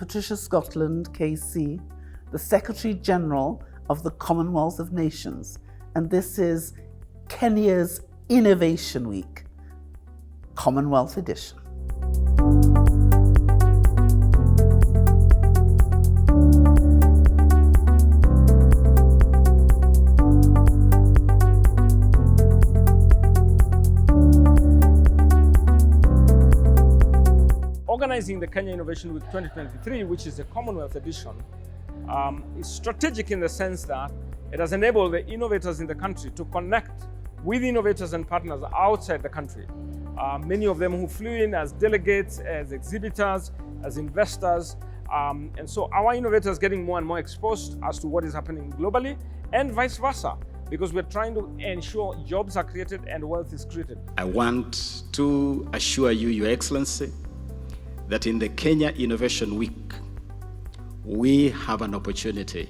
Patricia Scotland, KC, the Secretary General of the Commonwealth of Nations, and this is Kenia's Innovation Week, Commonwealth Edition. Organizing the Kenya Innovation Week 2023, which is the Commonwealth Edition, is strategic in the sense that it has enabled the innovators in the country to connect with innovators and partners outside the country. Many of them who flew in as delegates, as exhibitors, as investors. And so our innovators are getting more and more exposed as to what is happening globally and vice versa, because we're trying to ensure jobs are created and wealth is created. I want to assure you, Your Excellency, that in the Kenya Innovation Week, we have an opportunity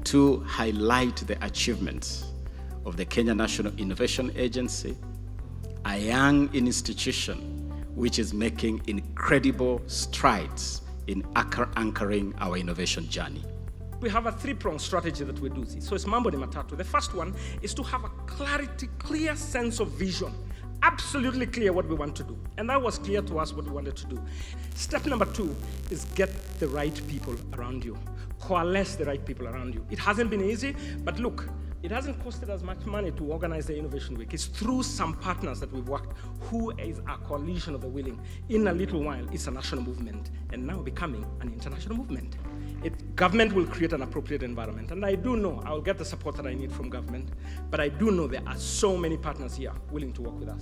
to highlight the achievements of the Kenya National Innovation Agency, a young institution which is making incredible strides in anchoring our innovation journey. We have a three-pronged strategy that we do this. So it's mambo ni matatu. The first one is to have a clear sense of vision. Absolutely clear what we want to do. And that was clear to us what we wanted to do. Step number 2 is get the right people around you. Coalesce the right people around you. It hasn't been easy, but look, it hasn't costed us much money to organize the Innovation Week. It's through some partners that we've worked, who is a coalition of the willing. In a little while, it's a national movement, and now becoming an international movement. Government will create an appropriate environment, and I do know I will get the support that I need from government, but I do know there are so many partners here willing to work with us.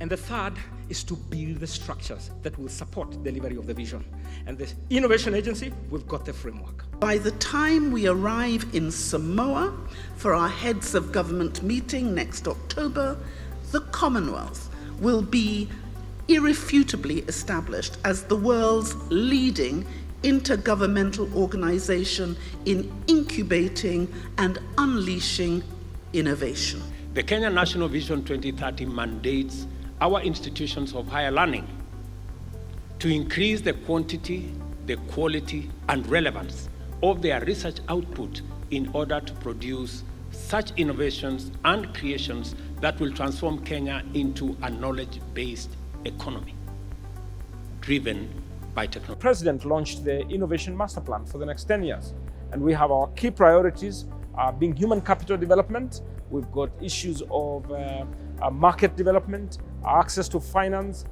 And the third is to build the structures that will support delivery of the vision. And the Innovation Agency, we've got the framework. By the time we arrive in Samoa for our Heads of Government meeting next October, the Commonwealth will be irrefutably established as the world's leading intergovernmental organization in incubating and unleashing innovation. The Kenya National Vision 2030 mandates our institutions of higher learning to increase the quantity, the quality, and relevance of their research output in order to produce such innovations and creations that will transform Kenya into a knowledge-based economy driven by technology. The President launched the Innovation Master Plan for the next 10 years. And we have our key priorities being human capital development. We've got issues of market development, access to finance,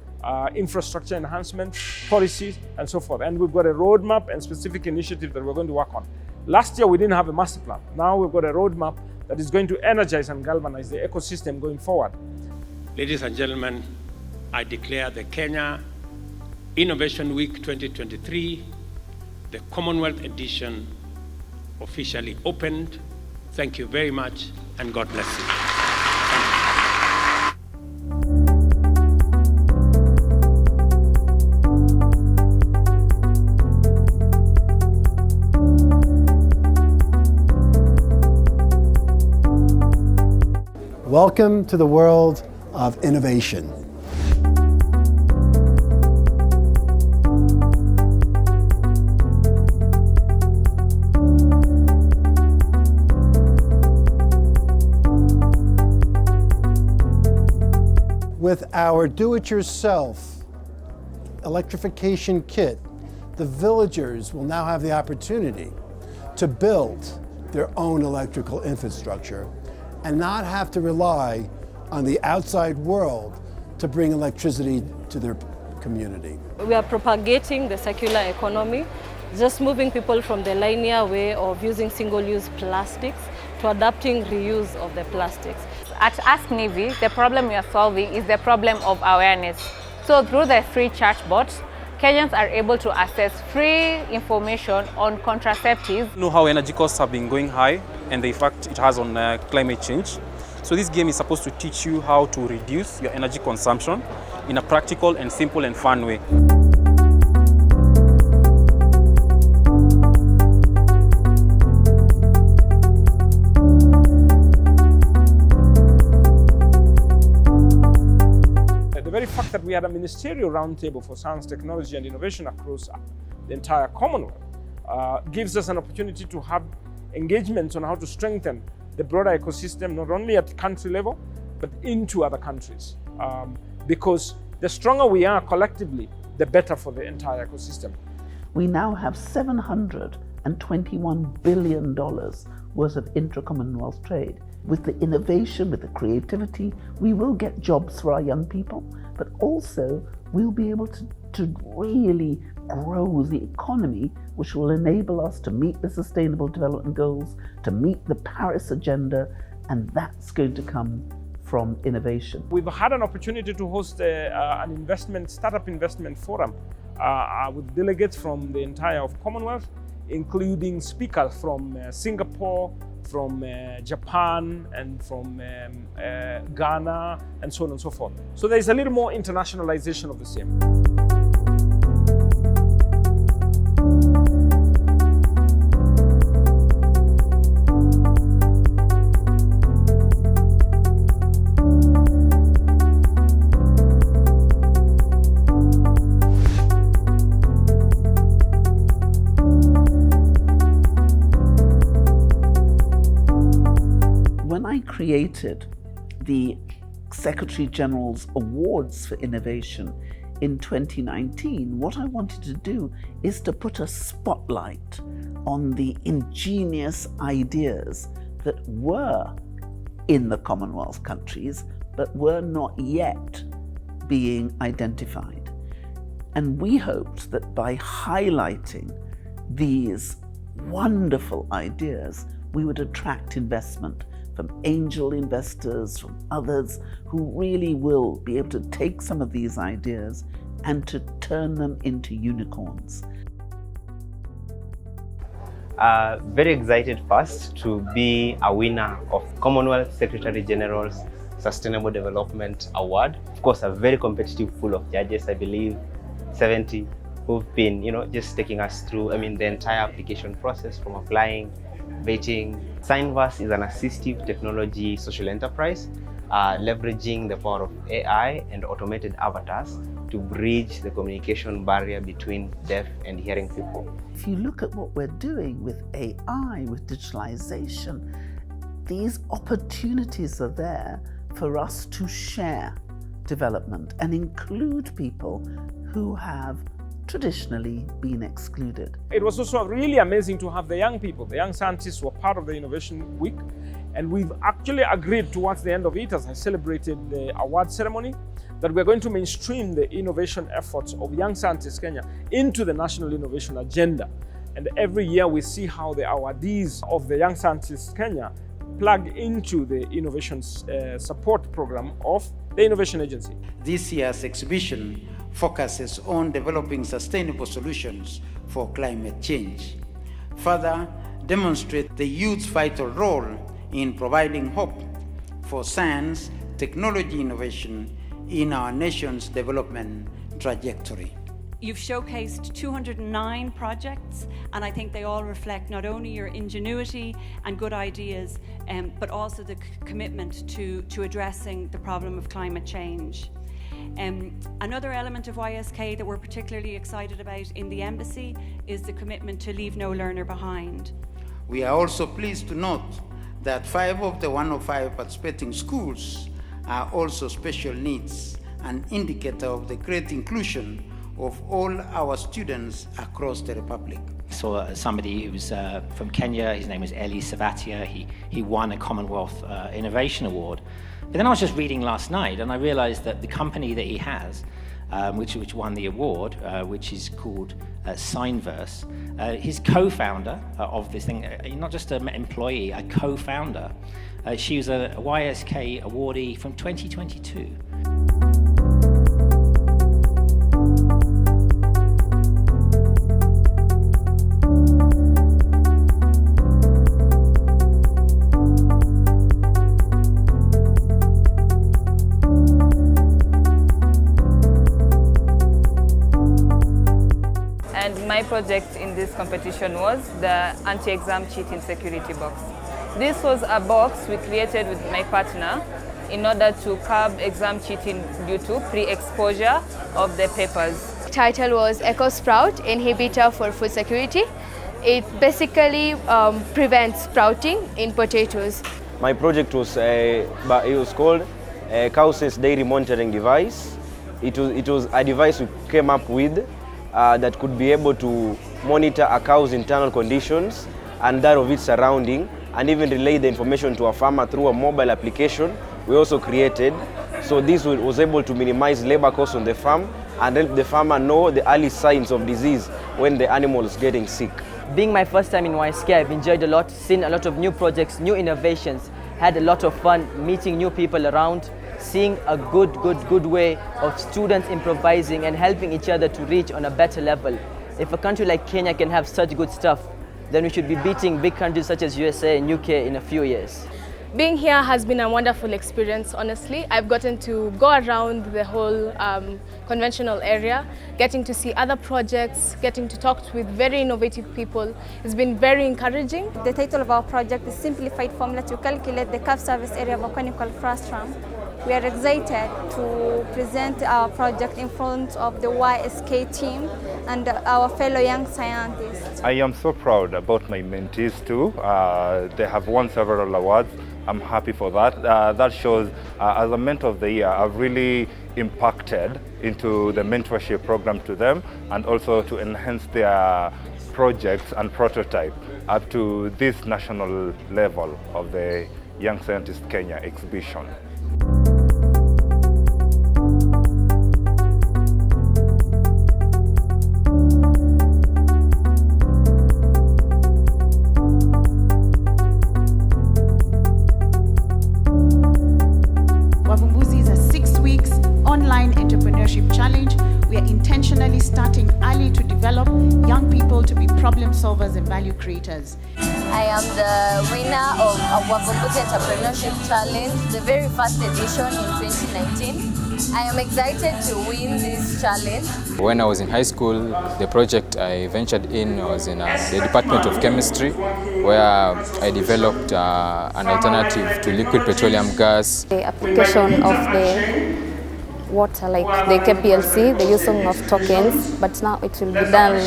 infrastructure enhancement, policies, and so forth. And we've got a roadmap and specific initiatives that we're going to work on. Last year, we didn't have a master plan. Now we've got a roadmap that is going to energize and galvanize the ecosystem going forward. Ladies and gentlemen, I declare the Kenya Innovation Week 2023, the Commonwealth Edition, officially opened. Thank you very much, and God bless you. Welcome to the world of innovation. With our do-it-yourself electrification kit, the villagers will now have the opportunity to build their own electrical infrastructure and not have to rely on the outside world to bring electricity to their community. We are propagating the circular economy, just moving people from the linear way of using single-use plastics to adapting reuse of the plastics. At Ask Navy, the problem we are solving is the problem of awareness. So through the free chatbot, Kenyans are able to access free information on contraceptives. You know how energy costs have been going high and the effect it has on climate change. So this game is supposed to teach you how to reduce your energy consumption in a practical and simple and fun way. The very fact that we had a ministerial roundtable for science, technology and innovation across the entire Commonwealth, gives us an opportunity to have engagements on how to strengthen the broader ecosystem, not only at country level, but into other countries. Because the stronger we are collectively, the better for the entire ecosystem. We now have $721 billion worth of intra-Commonwealth trade. With the innovation, with the creativity, we will get jobs for our young people, but also we'll be able to really grow the economy, which will enable us to meet the Sustainable Development Goals, to meet the Paris Agenda, and that's going to come from innovation. We've had an opportunity to host an startup investment forum with delegates from the entire Commonwealth, including speakers from Singapore, from Japan, and from Ghana, and so on and so forth. So there's a little more internationalization of the same. When I created the Secretary General's Awards for Innovation in 2019, what I wanted to do is to put a spotlight on the ingenious ideas that were in the Commonwealth countries, but were not yet being identified. And we hoped that by highlighting these wonderful ideas, we would attract investment from angel investors, from others who really will be able to take some of these ideas and to turn them into unicorns. Very excited first to be a winner of Commonwealth Secretary General's Sustainable Development Award. Of course, a very competitive pool of judges, I believe 70, who've been, just taking us through, the entire application process from applying, vetting. Signverse is an assistive technology social enterprise, leveraging the power of AI and automated avatars to bridge the communication barrier between deaf and hearing people. If you look at what we're doing with AI, with digitalization, these opportunities are there for us to share development and include people who have traditionally been excluded. It was also really amazing to have the young people, the young scientists who were part of the Innovation Week, and we've actually agreed towards the end of it, as I celebrated the award ceremony, that we're going to mainstream the innovation efforts of Young Scientists Kenya into the National Innovation Agenda. And every year we see how the awardees of the Young Scientists Kenya plug into the innovation support program of the Innovation Agency. This year's exhibition focuses on developing sustainable solutions for climate change. Further, demonstrate the youth's vital role in providing hope for science, technology innovation in our nation's development trajectory. You've showcased 209 projects, and I think they all reflect not only your ingenuity and good ideas, but also the commitment to addressing the problem of climate change. Another element of YSK that we're particularly excited about in the embassy is the commitment to leave no learner behind. We are also pleased to note that 5 of the 105 participating schools are also special needs, an indicator of the great inclusion of all our students across the Republic. I saw somebody who was from Kenya. His name was Eli Savatia. He won a Commonwealth Innovation Award. But then I was just reading last night, and I realized that the company that he has, which won the award, which is called Signverse, his co-founder of this thing, not just an employee, a co-founder, she was a YSK awardee from 2022. My project in this competition was the anti-exam cheating security box. This was a box we created with my partner in order to curb exam cheating due to pre-exposure of the papers. project title was EcoSprout, Inhibitor for Food Security. It basically prevents sprouting in potatoes. My project was called Cow-Sense Dairy Monitoring Device. It was a device we came up with that could be able to monitor a cow's internal conditions and that of its surrounding, and even relay the information to a farmer through a mobile application we also created. So this was able to minimize labor costs on the farm and help the farmer know the early signs of disease when the animal is getting sick. Being my first time in YSK, I've enjoyed a lot, seen a lot of new projects, new innovations, had a lot of fun meeting new people around, seeing a good way of students improvising and helping each other to reach on a better level. If a country like Kenya can have such good stuff, then we should be beating big countries such as USA and UK in a few years. Being here has been a wonderful experience, honestly. I've gotten to go around the whole conventional area, getting to see other projects, getting to talk with very innovative people. It's been very encouraging. The title of our project is Simplified Formula to Calculate the Calf Service Area of a Conical Frustrum. We are excited to present our project in front of the YSK team and our fellow young scientists. I am so proud about my mentees too. They have won several awards. I'm happy for that. That shows, as a mentor of the year, I've really impacted into the mentorship program to them and also to enhance their projects and prototype up to this national level of the Young Scientist Kenya exhibition. Online entrepreneurship challenge. We are intentionally starting early to develop young people to be problem solvers and value creators. I am the winner of Wavumbuzi Entrepreneurship Challenge, the very first edition in 2019. I am excited to win this challenge. When I was in high school, the project I ventured in was in the Department of Chemistry, where I developed an alternative to liquid petroleum gas. The application of the water, like the KPLC, the using of tokens, but now it will be done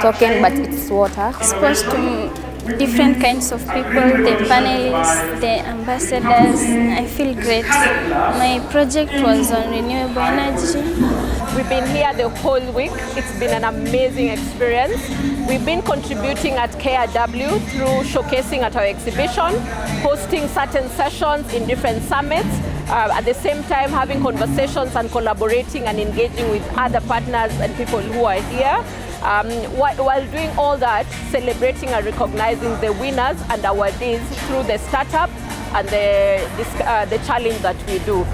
token, but it's water. Exposed to different kinds of people, the panelists, the ambassadors. I feel great. My project was on renewable energy. We've been here the whole week. It's been an amazing experience. We've been contributing at KIW through showcasing at our exhibition, hosting certain sessions in different summits, at the same time having conversations and collaborating and engaging with other partners and people who are here. While doing all that, celebrating and recognizing the winners and awardees through the startup and the challenge that we do.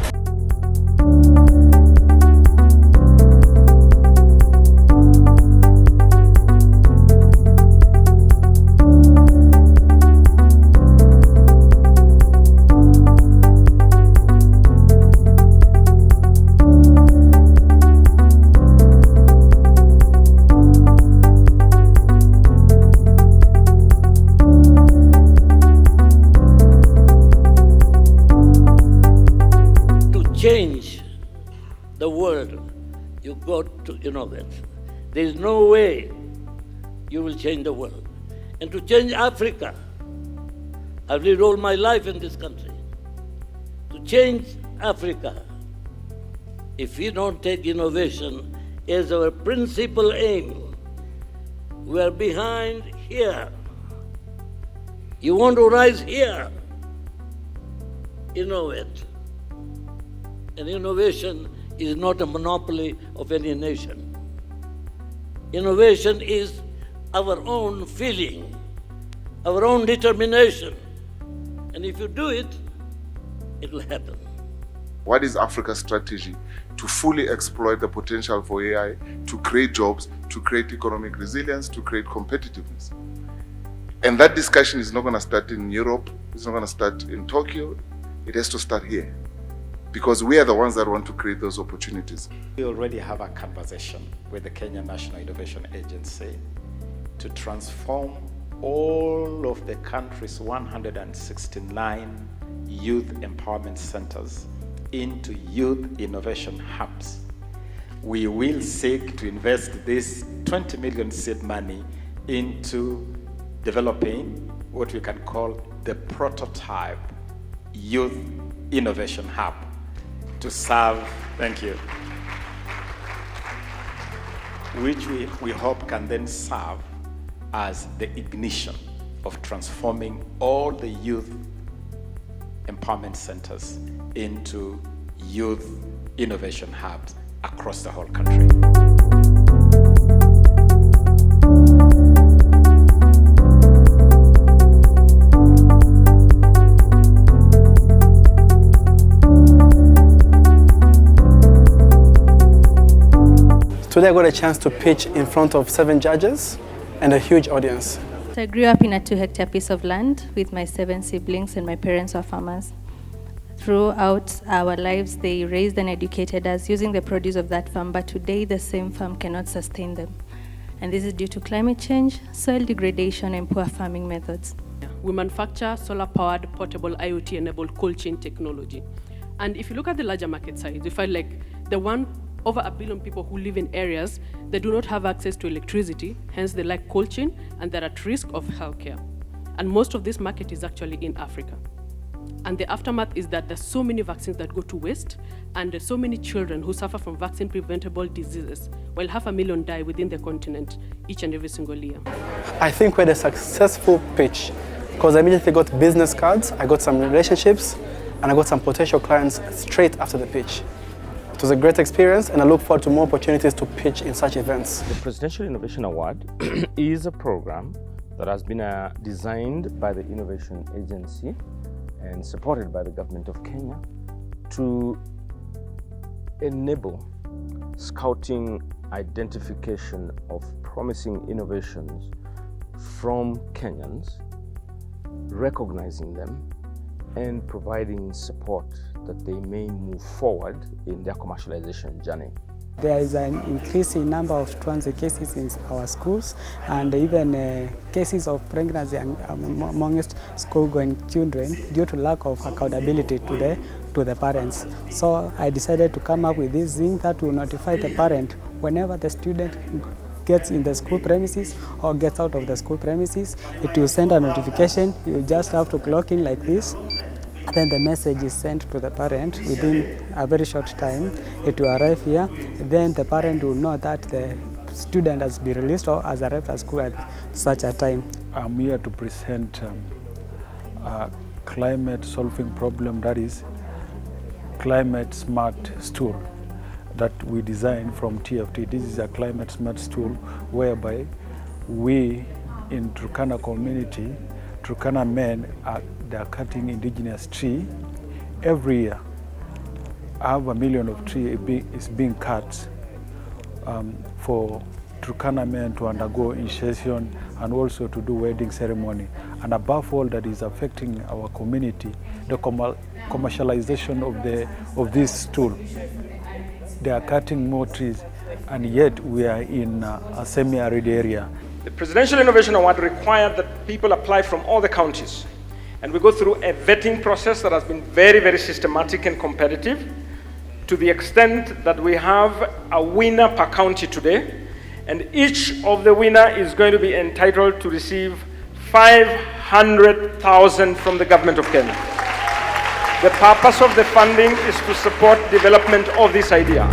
Change the world, you got to innovate. There is no way you will change the world. And to change Africa, I've lived all my life in this country. To change Africa, if we don't take innovation as our principal aim, we are behind here. You want to rise here, innovate. And innovation is not a monopoly of any nation. Innovation is our own feeling, our own determination. And if you do it, it will happen. What is Africa's strategy to fully exploit the potential for AI, to create jobs, to create economic resilience, to create competitiveness? And that discussion is not going to start in Europe, it's not going to start in Tokyo, it has to start here. Because we are the ones that want to create those opportunities. We already have a conversation with the Kenya National Innovation Agency to transform all of the country's 169 youth empowerment centers into youth innovation hubs. we will seek to invest this 20 million seed money into developing what we can call the prototype youth innovation hub to serve, thank you, which we hope can then serve as the ignition of transforming all the youth empowerment centers into youth innovation hubs across the whole country. Today I got a chance to pitch in front of 7 judges and a huge audience. I grew up in a 2-hectare piece of land with my 7 siblings, and my parents were farmers. Throughout our lives, they raised and educated us using the produce of that farm, but today the same farm cannot sustain them. And this is due to climate change, soil degradation, and poor farming methods. We manufacture solar-powered, portable, IoT-enabled cold chain technology. And if you look at the larger market size, you find like over 1 billion people who live in areas that do not have access to electricity, hence they like cold chain, and they're at risk of healthcare. And most of this market is actually in Africa. And the aftermath is that there's so many vaccines that go to waste, and there's so many children who suffer from vaccine-preventable diseases, while 500,000 die within the continent each and every single year. I think we had a successful pitch because I immediately got business cards, I got some relationships, and I got some potential clients straight after the pitch. It was a great experience, and I look forward to more opportunities to pitch in such events. The Presidential Innovation Award is a program that has been designed by the Innovation Agency and supported by the government of Kenya to enable scouting identification of promising innovations from Kenyans, recognizing them, and providing support that they may move forward in their commercialization journey. There is an increasing number of truancy cases in our schools, and even cases of pregnancy amongst school-going children due to lack of accountability to the parents. So I decided to come up with this thing that will notify the parent whenever the student gets in the school premises or gets out of the school premises. It will send a notification. You just have to clock in like this. Then the message is sent to the parent within a very short time. It will arrive here. Then the parent will know that the student has been released or has arrived at school at such a time. I'm here to present a climate solving problem, that is climate smart stool that we designed from TFT. This is a climate smart stool whereby we in Turkana community, Turkana men they are cutting indigenous tree. Every year, 500,000 of tree is being cut for Turkana men to undergo initiation and also to do wedding ceremony. And above all, that is affecting our community, the commercialization of this tool. They are cutting more trees, and yet we are in a semi-arid area. The Presidential Innovation Award required that people apply from all the counties. And we go through a vetting process that has been very, very systematic and competitive, to the extent that we have a winner per county today. And each of the winner is going to be entitled to receive 500,000 from the government of Kenya. The purpose of the funding is to support development of this idea.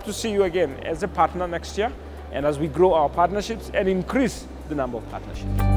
to see you again as a partner next year, and as we grow our partnerships and increase the number of partnerships.